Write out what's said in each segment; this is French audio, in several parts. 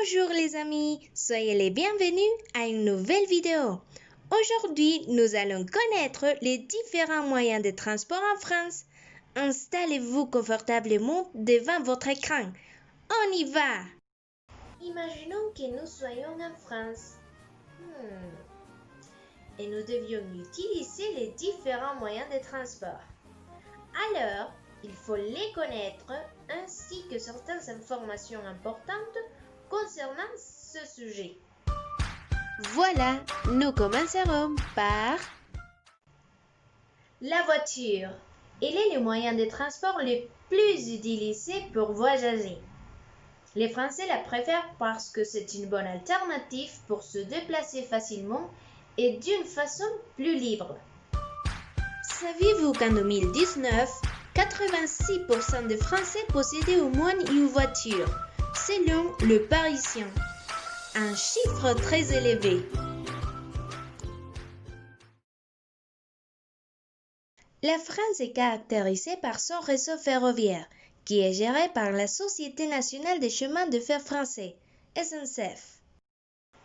Bonjour les amis, soyez les bienvenus à une nouvelle vidéo. Aujourd'hui, nous allons connaître les différents moyens de transport en France. Installez-vous confortablement devant votre écran. On y va! Imaginons que nous soyons en France. Et nous devions utiliser les différents moyens de transport. Alors, il faut les connaître ainsi que certaines informations importantes concernant ce sujet. Voilà, nous commencerons par la voiture. Elle est le moyen de transport le plus utilisé pour voyager. Les Français la préfèrent parce que c'est une bonne alternative pour se déplacer facilement et d'une façon plus libre. Saviez-vous qu'en 2019, 86% des Français possédaient au moins une voiture, selon Le Parisien. Un chiffre très élevé. La France est caractérisée par son réseau ferroviaire, qui est géré par la Société nationale des chemins de fer français, SNCF.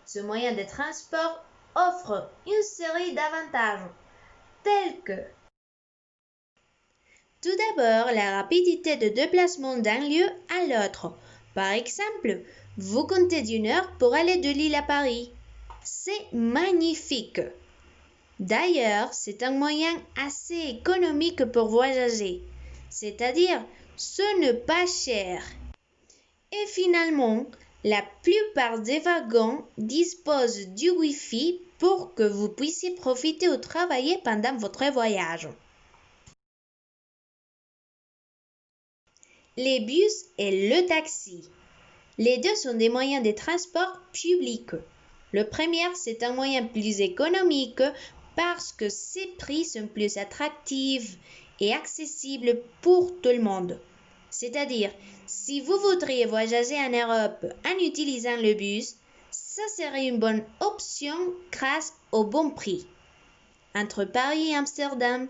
Ce moyen de transport offre une série d'avantages, tels que tout d'abord, la rapidité de déplacement d'un lieu à l'autre. Par exemple, vous comptez d'une heure pour aller de Lille à Paris. C'est magnifique. D'ailleurs, c'est un moyen assez économique pour voyager, c'est-à-dire ce n'est pas cher. Et finalement, la plupart des wagons disposent du Wi-Fi pour que vous puissiez profiter ou travailler pendant votre voyage. Les bus et le taxi. Les deux sont des moyens de transport public. Le premier, c'est un moyen plus économique parce que ses prix sont plus attractifs et accessibles pour tout le monde. C'est-à-dire, si vous voudriez voyager en Europe en utilisant le bus, ça serait une bonne option grâce au bon prix. Entre Paris et Amsterdam,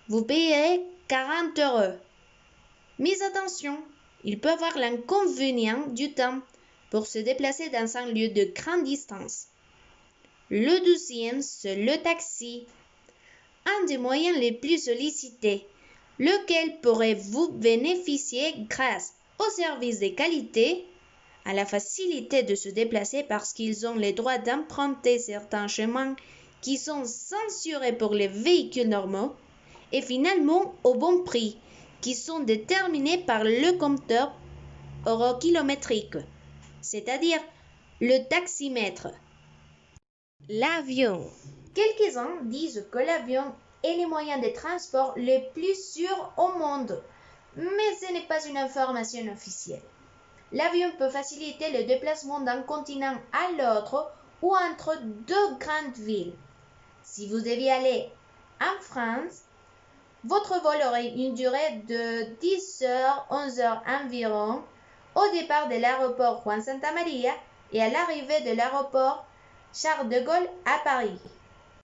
vous payerez 40 €. Mais attention, il peut avoir l'inconvénient du temps pour se déplacer dans un lieu de grande distance. Le deuxième, c'est le taxi, un des moyens les plus sollicités, lequel pourrait vous bénéficier grâce au service de qualité, à la facilité de se déplacer parce qu'ils ont le droit d'emprunter certains chemins qui sont censurés pour les véhicules normaux, et finalement au bon prix, qui sont déterminés par le compteur eurokilométrique, c'est-à-dire le taximètre. L'avion. Quelques-uns disent que l'avion est le moyen de transport le plus sûr au monde, mais ce n'est pas une information officielle. L'avion peut faciliter le déplacement d'un continent à l'autre ou entre deux grandes villes. Si vous deviez aller en France, votre vol aurait une durée de 10 heures, 11 heures environ, au départ de l'aéroport Juan Santa Maria et à l'arrivée de l'aéroport Charles de Gaulle à Paris.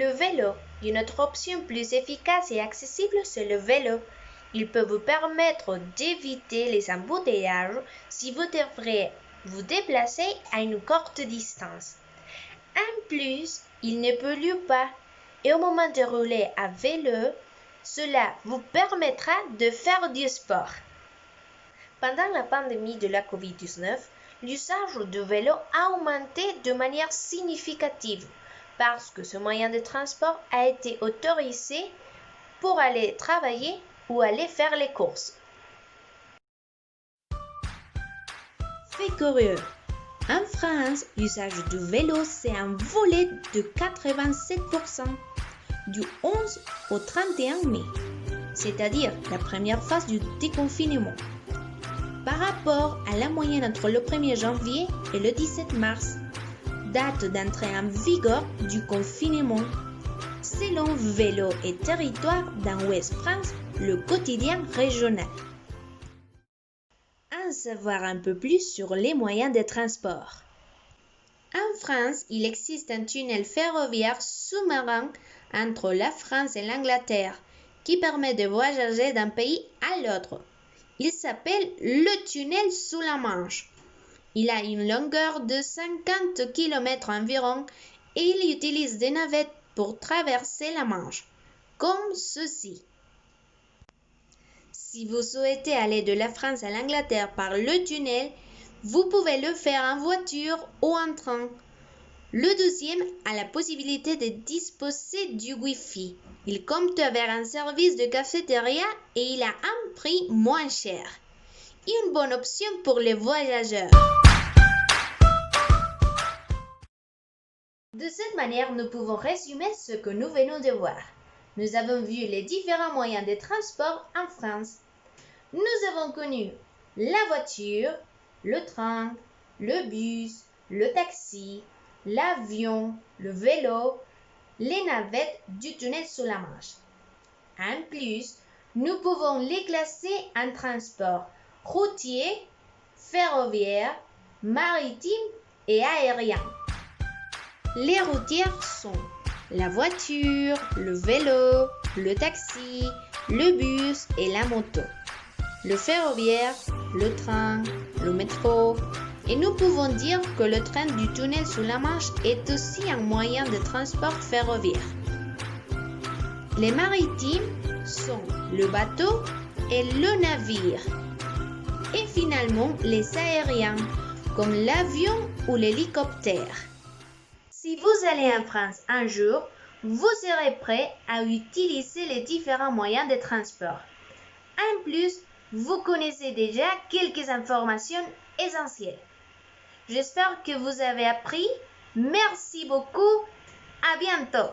Le vélo. Une autre option plus efficace et accessible, c'est le vélo. Il peut vous permettre d'éviter les embouteillages si vous devriez vous déplacer à une courte distance. En plus, il ne pollue pas et au moment de rouler à vélo, cela vous permettra de faire du sport. Pendant la pandémie de la COVID-19, l'usage du vélo a augmenté de manière significative parce que ce moyen de transport a été autorisé pour aller travailler ou aller faire les courses. Fait curieux. En France, l'usage du vélo s'est envolé de 87%. Du 11 au 31 mai, c'est-à-dire la première phase du déconfinement, par rapport à la moyenne entre le 1er janvier et le 17 mars, date d'entrée en vigueur du confinement, selon Vélo et Territoire dans Ouest France, le quotidien régional. En savoir un peu plus sur les moyens de transport. En France, il existe un tunnel ferroviaire sous-marin entre la France et l'Angleterre qui permet de voyager d'un pays à l'autre. Il s'appelle le tunnel sous la Manche. Il a une longueur de 50 km environ et il utilise des navettes pour traverser la Manche, comme ceci. Si vous souhaitez aller de la France à l'Angleterre par le tunnel, vous pouvez le faire en voiture ou en train. Le deuxième a la possibilité de disposer du Wi-Fi. Il compte avec un service de cafétéria et il a un prix moins cher. Une bonne option pour les voyageurs. De cette manière, nous pouvons résumer ce que nous venons de voir. Nous avons vu les différents moyens de transport en France. Nous avons connu la voiture, le train, le bus, le taxi, l'avion, le vélo, les navettes du tunnel sous la Manche. En plus, nous pouvons les classer en transport routier, ferroviaire, maritime et aérien. Les routières sont la voiture, le vélo, le taxi, le bus et la moto. Le ferroviaire, le train, le métro. Et nous pouvons dire que le train du tunnel sous la Manche est aussi un moyen de transport ferroviaire. Les maritimes sont le bateau et le navire. Et finalement, les aériens, comme l'avion ou l'hélicoptère. Si vous allez en France un jour, vous serez prêt à utiliser les différents moyens de transport. En plus, vous connaissez déjà quelques informations essentielles. J'espère que vous avez appris. Merci beaucoup. À bientôt.